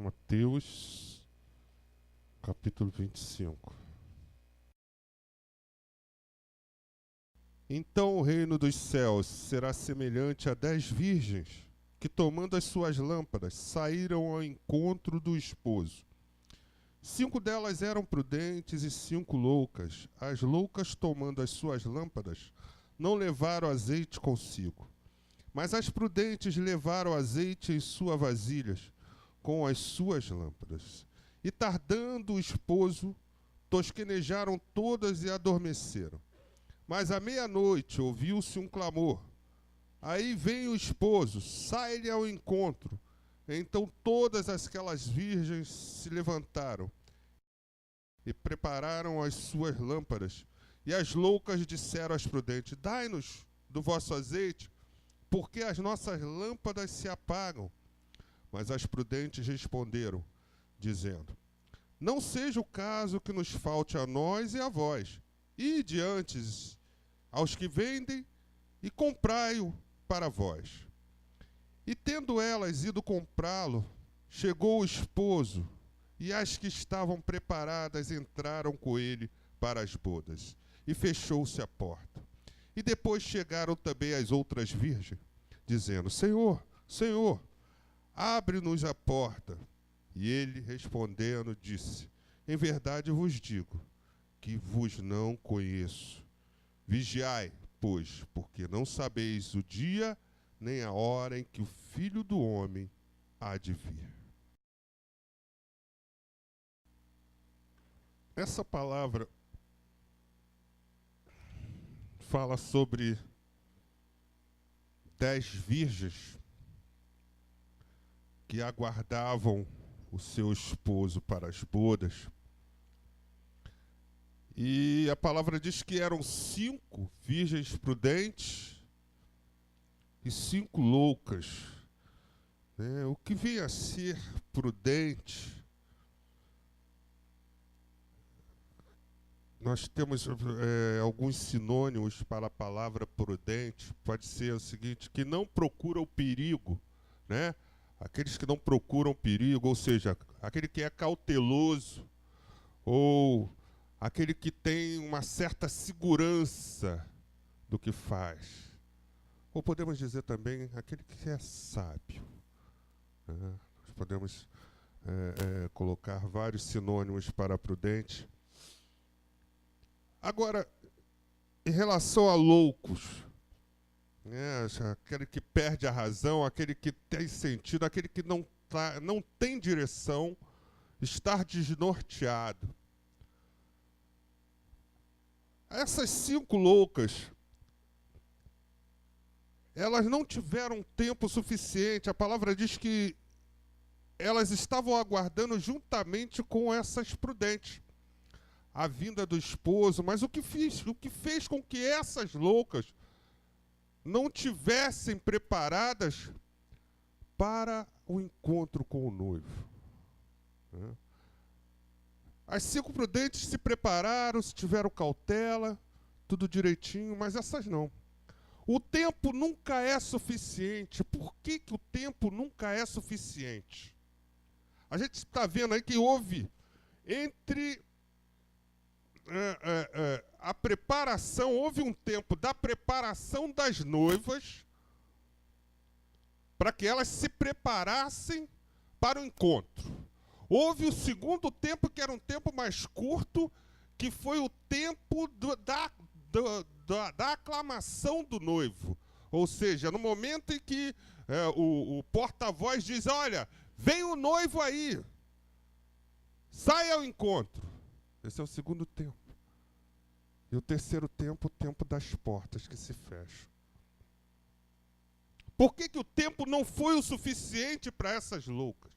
Mateus, capítulo 25. Então o reino dos céus será semelhante a 10 virgens que, tomando as suas lâmpadas, saíram ao encontro do esposo. 5 delas eram prudentes e 5 loucas. As loucas, tomando as suas lâmpadas, não levaram azeite consigo. Mas as prudentes levaram azeite em suas vasilhas, com as suas lâmpadas. E tardando o esposo, tosquenejaram todas e adormeceram. Mas à meia-noite ouviu-se um clamor. Aí vem o esposo, sai-lhe ao encontro. Então todas aquelas virgens se levantaram e prepararam as suas lâmpadas. E as loucas disseram às prudentes: dai-nos do vosso azeite, porque as nossas lâmpadas se apagam. Mas as prudentes responderam, dizendo: não seja o caso que nos falte a nós e a vós. Ide antes aos que vendem e comprai-o para vós. E tendo elas ido comprá-lo, chegou o esposo, e as que estavam preparadas entraram com ele para as bodas, e fechou-se a porta. E depois chegaram também as outras virgens, dizendo: Senhor, Senhor, abre-nos a porta. E ele, respondendo, disse: em verdade vos digo que vos não conheço. Vigiai, pois, porque não sabeis o dia nem a hora em que o Filho do Homem há de vir. Essa palavra fala sobre 10 virgens que aguardavam o seu esposo para as bodas. E a palavra diz que eram 5 virgens prudentes e 5 loucas. O que vinha a ser prudente? Nós temos alguns sinônimos para a palavra prudente. Pode ser o seguinte: que não procura o perigo, né? Aqueles que não procuram perigo, ou seja, aquele que é cauteloso, ou aquele que tem uma certa segurança do que faz. Ou podemos dizer também aquele que é sábio. Nós podemos colocar vários sinônimos para prudente. Agora, em relação a loucos, aquele que perde a razão, aquele que tem sentido, aquele que não tem direção, estar desnorteado. Essas 5 loucas, elas não tiveram tempo suficiente. A palavra diz que elas estavam aguardando juntamente com essas prudentes a vinda do esposo. Mas o que fez com que essas loucas não tivessem preparadas para o encontro com o noivo? As 5 prudentes se prepararam, tiveram cautela, tudo direitinho, mas essas não. O tempo nunca é suficiente. Por que o tempo nunca é suficiente? A gente está vendo aí que houve entre a preparação, houve um tempo da preparação das noivas para que elas se preparassem para o encontro. Houve o segundo tempo, que era um tempo mais curto, que foi o tempo da aclamação do noivo. Ou seja, no momento em que o porta-voz diz: olha, vem o noivo aí, sai ao encontro. Esse é o segundo tempo. E o terceiro tempo, o tempo das portas que se fecham. Por que o tempo não foi o suficiente para essas loucas?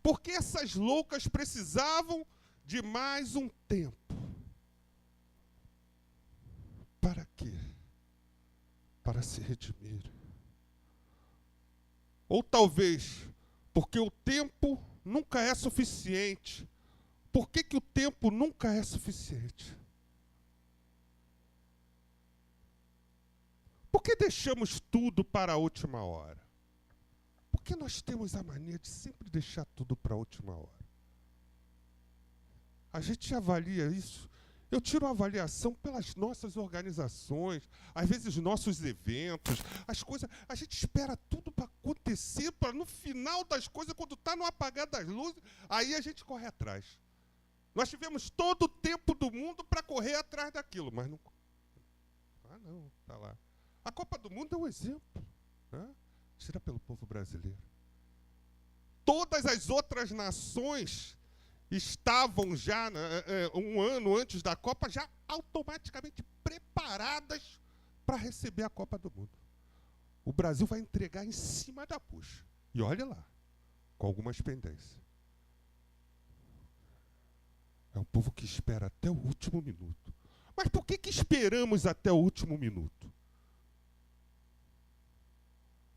Porque essas loucas precisavam de mais um tempo. Para quê? Para se redimir. Ou talvez porque o tempo nunca é suficiente. Por que o tempo nunca é suficiente? Por que deixamos tudo para a última hora? Por que nós temos a mania de sempre deixar tudo para a última hora? A gente avalia isso. Eu tiro a avaliação pelas nossas organizações, às vezes nossos eventos, as coisas. A gente espera tudo para acontecer, para no final das coisas, quando está no apagar das luzes, aí a gente corre atrás. Nós tivemos todo o tempo do mundo para correr atrás daquilo, mas não. Não, está lá. A Copa do Mundo é um exemplo, né? Tira pelo povo brasileiro. Todas as outras nações estavam já, um ano antes da Copa, já automaticamente preparadas para receber a Copa do Mundo. O Brasil vai entregar em cima da bucha. E olha lá, com algumas pendências. É um povo que espera até o último minuto. Mas por que esperamos até o último minuto?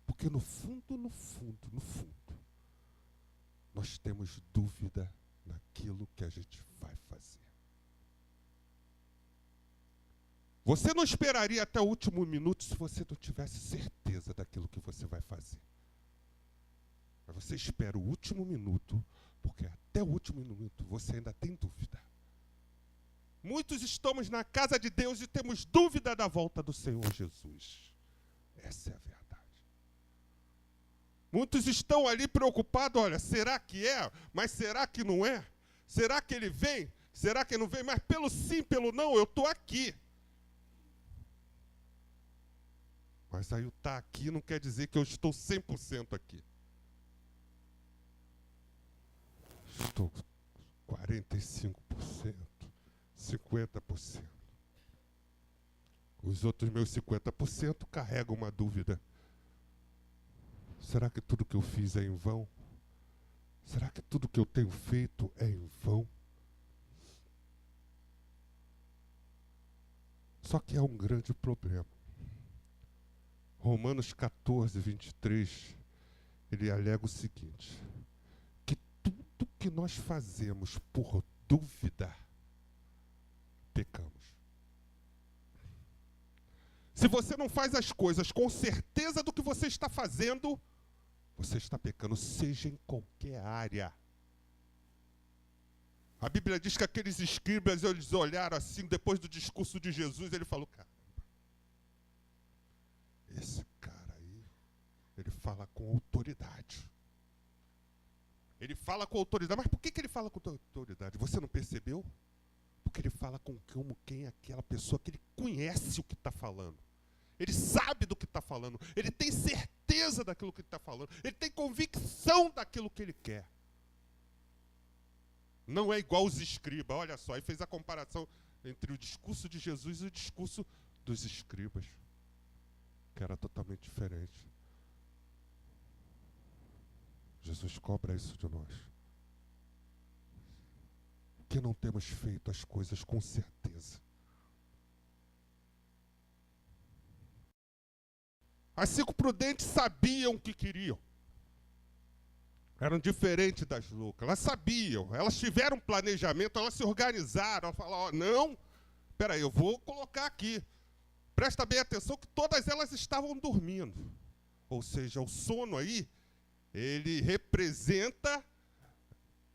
Porque no fundo, nós temos dúvida naquilo que a gente vai fazer. Você não esperaria até o último minuto se você não tivesse certeza daquilo que você vai fazer. Mas você espera o último minuto, porque até o último minuto você ainda tem dúvida. Muitos estamos na casa de Deus e temos dúvida da volta do Senhor Jesus. Essa é a verdade. Muitos estão ali preocupados, olha, será que é? Mas será que não é? Será que ele vem? Será que não vem? Mas pelo sim, pelo não, eu estou aqui. Mas aí o estar aqui não quer dizer que eu estou 100% aqui. Estou 45%, 50%. Os outros meus 50% carregam uma dúvida. Será que tudo que eu fiz é em vão? Será que tudo que eu tenho feito é em vão? Só que há um grande problema. Romanos 14, 23, ele alega o seguinte, que tudo que nós fazemos por dúvida, pecamos. Se você não faz as coisas com certeza do que você está fazendo, você está pecando, seja em qualquer área. A Bíblia diz que aqueles escribas, eles olharam assim, depois do discurso de Jesus, ele falou, caramba, esse cara aí, ele fala com autoridade. Ele fala com autoridade. Mas por que ele fala com autoridade? Você não percebeu? Porque ele fala com quem é aquela pessoa que ele conhece o que está falando. Ele sabe do que está falando. Ele tem certeza daquilo que está falando. Ele tem convicção daquilo que ele quer. Não é igual os escribas. Olha só, aí fez a comparação entre o discurso de Jesus e o discurso dos escribas, que era totalmente diferente. Jesus cobra isso de nós. Que não temos feito as coisas com certeza. As 5 prudentes sabiam o que queriam. Eram diferentes das loucas. Elas sabiam, elas tiveram um planejamento, elas se organizaram. Elas falaram, não, peraí, eu vou colocar aqui. Presta bem atenção que todas elas estavam dormindo. Ou seja, o sono aí, ele representa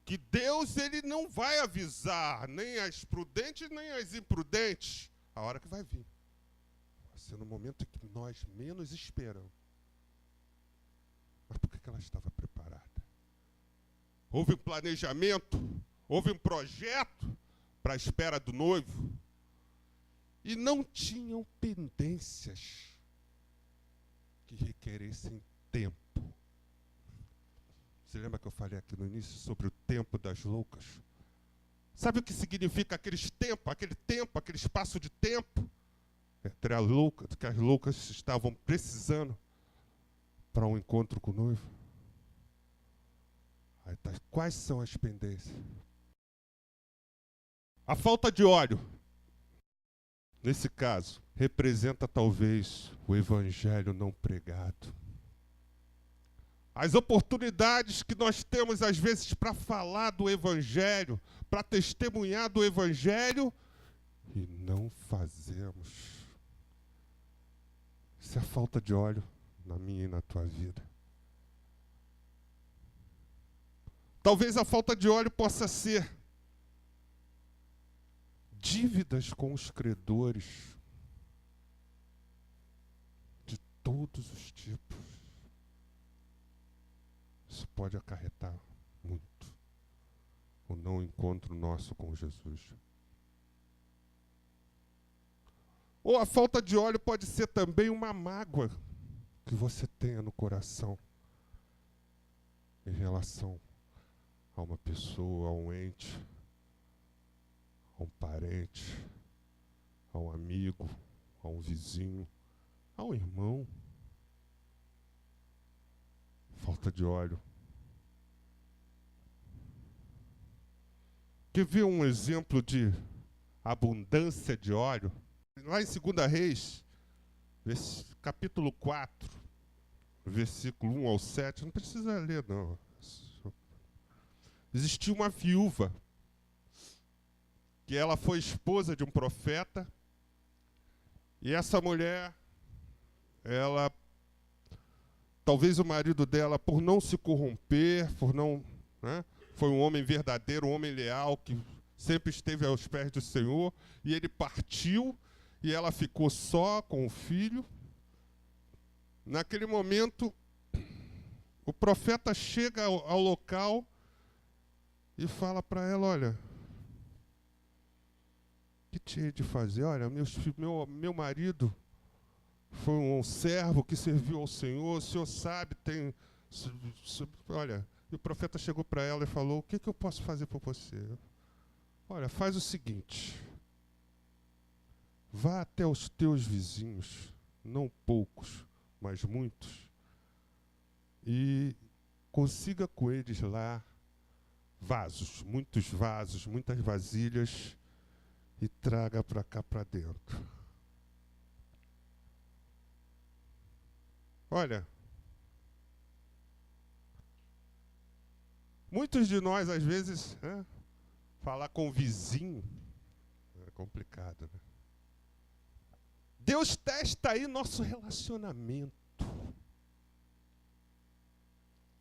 que Deus ele não vai avisar nem as prudentes nem as imprudentes. A hora que vai vir. Vai ser no momento em que nós menos esperamos. Mas por que ela estava preparada? Houve um planejamento, houve um projeto para a espera do noivo. E não tinham pendências que requeressem tempo. Você lembra que eu falei aqui no início sobre o tempo das loucas? Sabe o que significa aquele tempo, aquele espaço de tempo entre a louca, que as loucas estavam precisando para um encontro com o noivo? Aí tá, quais são as pendências? A falta de óleo, nesse caso, representa talvez o evangelho não pregado. As oportunidades que nós temos às vezes para falar do evangelho, para testemunhar do evangelho, e não fazemos. Isso é a falta de óleo na minha e na tua vida. Talvez a falta de óleo possa ser dívidas com os credores de todos os tipos. Isso pode acarretar muito o não encontro nosso com Jesus. Ou a falta de óleo pode ser também uma mágoa que você tenha no coração em relação a uma pessoa, a um ente, a um parente, a um amigo, a um vizinho, a um irmão. Falta de óleo. Quer ver um exemplo de abundância de óleo? Lá em 2 Reis, capítulo 4, versículo 1 ao 7, não precisa ler, não. Existia uma viúva, que ela foi esposa de um profeta, e essa mulher, talvez o marido dela, por não se corromper, foi um homem verdadeiro, um homem leal, que sempre esteve aos pés do Senhor, e ele partiu, e ela ficou só com o filho. Naquele momento, o profeta chega ao local e fala para ela, olha, o que tinha de fazer? Olha, meu marido foi um servo que serviu ao Senhor, o Senhor sabe, olha, e o profeta chegou para ela e falou, o que eu posso fazer por você? Olha, faz o seguinte, vá até os teus vizinhos, não poucos, mas muitos, e consiga com eles lá vasos, muitas vasilhas, e traga para cá para dentro. Olha, muitos de nós, às vezes, falar com o vizinho é complicado, né? Deus testa aí nosso relacionamento.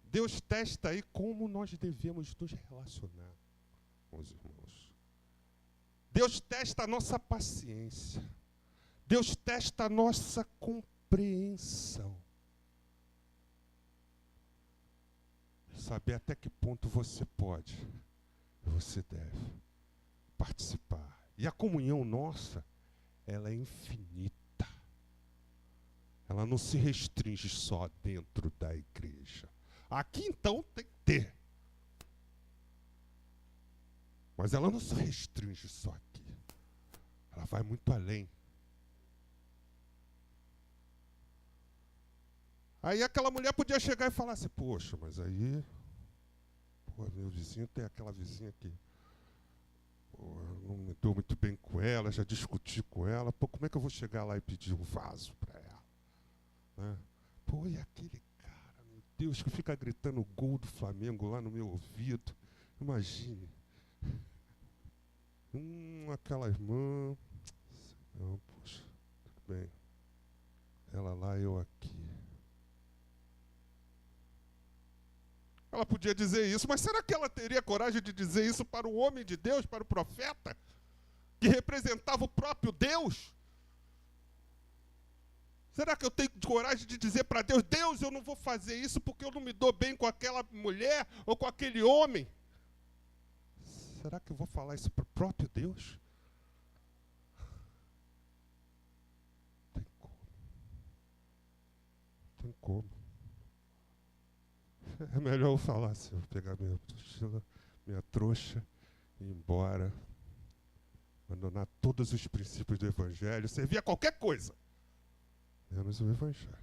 Deus testa aí como nós devemos nos relacionar com os irmãos. Deus testa a nossa paciência. Deus testa a nossa compreensão. Saber até que ponto você pode e você deve participar. E a comunhão nossa, ela é infinita. Ela não se restringe só dentro da igreja. Aqui, então, tem que ter. Mas ela não se restringe só aqui. Ela vai muito além. Aí aquela mulher podia chegar e falar assim, poxa, mas aí, meu vizinho tem aquela vizinha que eu não me dou muito bem com ela, já discuti com ela, como é que eu vou chegar lá e pedir um vaso para ela? Né? E aquele cara, meu Deus, que fica gritando o gol do Flamengo lá no meu ouvido. Imagine. Aquela irmã. Não, poxa, tudo bem. Ela lá, eu aqui. Ela podia dizer isso, mas será que ela teria coragem de dizer isso para o homem de Deus, para o profeta, que representava o próprio Deus? Será que eu tenho coragem de dizer para Deus, Deus, eu não vou fazer isso porque eu não me dou bem com aquela mulher ou com aquele homem? Será que eu vou falar isso para o próprio Deus? Tem como. Tem como. É melhor eu falar assim, eu vou pegar minha mochila, minha trouxa e ir embora, abandonar todos os princípios do Evangelho, servir a qualquer coisa, menos o Evangelho.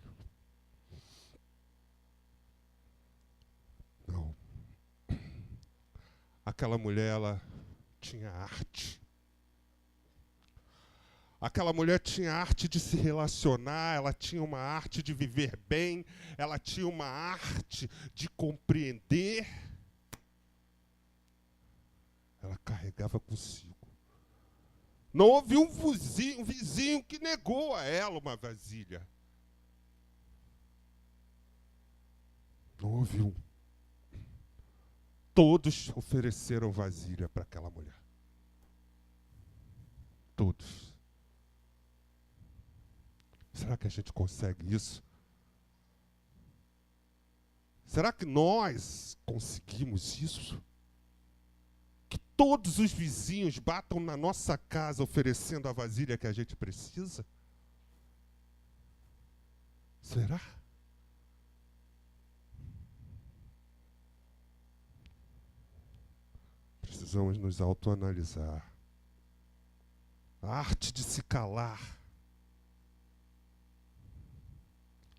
Não. Aquela mulher, ela tinha arte. Aquela mulher tinha arte de se relacionar, ela tinha uma arte de viver bem, ela tinha uma arte de compreender. Ela carregava consigo. Não houve um vizinho que negou a ela uma vasilha. Não houve um. Todos ofereceram vasilha para aquela mulher. Todos. Será que a gente consegue isso? Será que nós conseguimos isso? Que todos os vizinhos batam na nossa casa oferecendo a vasilha que a gente precisa? Será? Precisamos nos autoanalisar. A arte de se calar.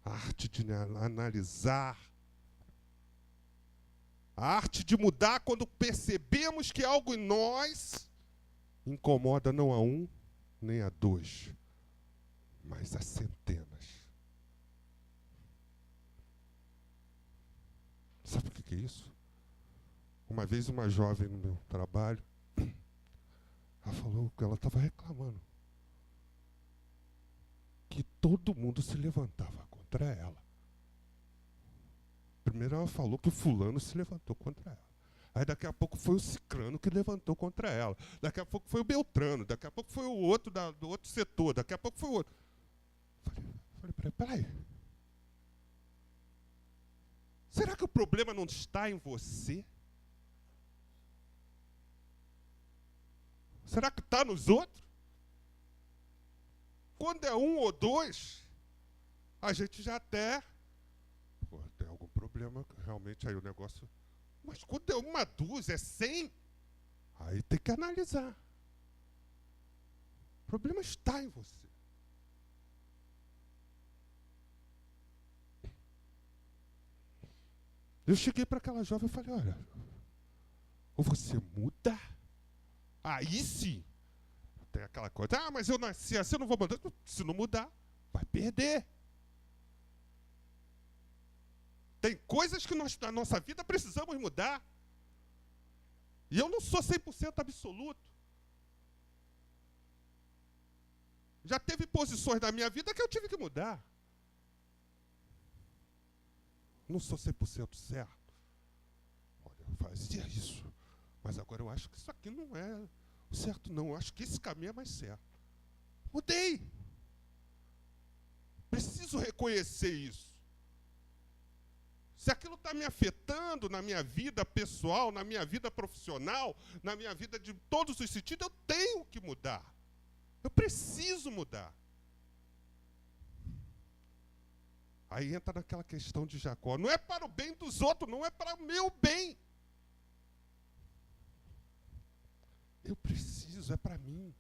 A arte de analisar. A arte de mudar quando percebemos que algo em nós incomoda não a um, nem a dois, mas a centenas. Sabe o que é isso? Uma vez uma jovem no meu trabalho, ela falou que ela estava reclamando que todo mundo se levantava contra ela. Primeiro ela falou que o fulano se levantou contra ela. Aí daqui a pouco foi o ciclano que levantou contra ela. Daqui a pouco foi o Beltrano. Daqui a pouco foi o outro do outro setor. Daqui a pouco foi o outro. Falei, peraí. Será que o problema não está em você? Será que está nos outros? Quando é um ou dois, a gente já até... tem algum problema, realmente aí o negócio... Mas quando é uma dúzia, é 100, aí tem que analisar. O problema está em você. Eu cheguei para aquela jovem e falei, olha, ou você muda, aí sim, tem aquela coisa, mas eu nasci assim, eu não vou mudar. Se não mudar, vai perder. Tem coisas que nós, na nossa vida, precisamos mudar. E eu não sou 100% absoluto. Já teve posições na minha vida que eu tive que mudar. Não sou 100% certo. Olha, eu fazia isso. Mas agora eu acho que isso aqui não é o certo, não. Eu acho que esse caminho é mais certo. Mudei. Preciso reconhecer isso. Se aquilo está me afetando na minha vida pessoal, na minha vida profissional, na minha vida de todos os sentidos, eu tenho que mudar. Eu preciso mudar. Aí entra naquela questão de Jacó. Não é para o bem dos outros, não é para o meu bem. Eu preciso, é para mim.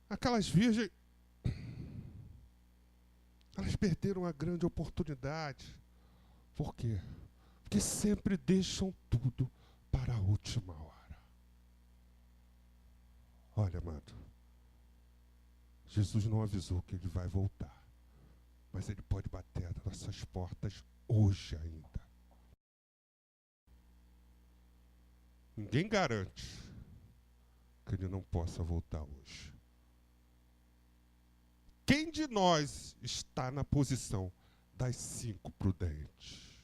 Aquelas virgens, elas perderam a grande oportunidade. Por quê? Porque sempre deixam tudo para a última hora. Olha, amado, Jesus não avisou que ele vai voltar, mas ele pode bater nas nossas portas hoje ainda. Ninguém garante que ele não possa voltar hoje. Quem de nós está na posição das 5 prudentes?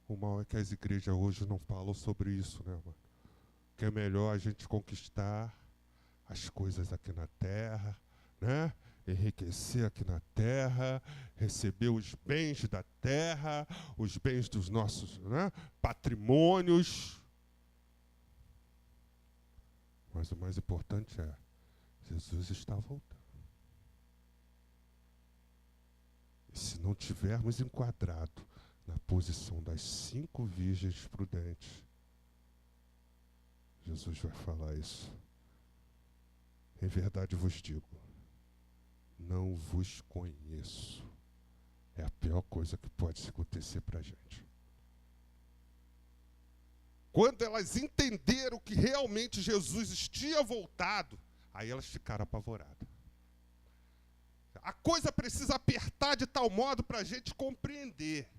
O mal é que as igrejas hoje não falam sobre isso, né, mano? Que é melhor a gente conquistar as coisas aqui na terra, né? Enriquecer aqui na terra, receber os bens da terra, os bens dos nossos, né, patrimônios. Mas o mais importante é, Jesus está voltando. E se não tivermos enquadrado na posição das 5 virgens prudentes, Jesus vai falar isso. Em verdade vos digo, não vos conheço. É a pior coisa que pode acontecer para a gente. Quando elas entenderam que realmente Jesus tinha voltado, aí elas ficaram apavoradas. A coisa precisa apertar de tal modo para a gente compreender.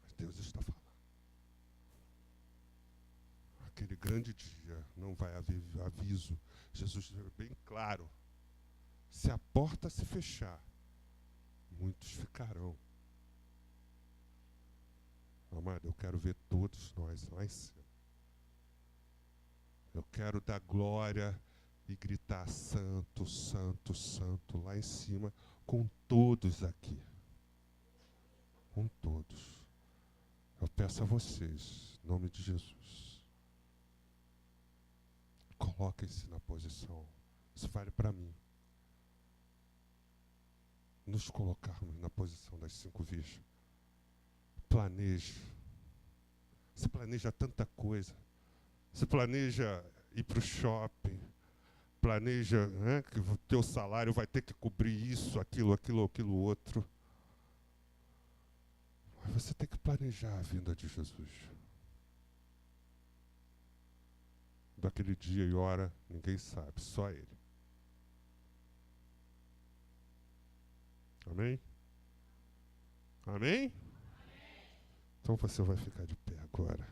Mas Deus está falando. naquele grande dia não vai haver aviso. Jesus é bem claro. Se a porta se fechar, muitos ficarão. Amado, eu quero ver todos nós lá em cima. Eu quero dar glória e gritar santo, santo, santo lá em cima com todos aqui. Com todos. Eu peço a vocês, em nome de Jesus, coloquem-se na posição. Isso vale para mim. Nos colocarmos na posição das 5 virgens. Planeje. Você planeja tanta coisa. Você planeja ir para o shopping. Planeja, né, que o teu salário vai ter que cobrir isso, aquilo outro. Mas você tem que planejar a vinda de Jesus. Daquele dia e hora, ninguém sabe, só Ele. Amém? Amém? Então você vai ficar de pé agora.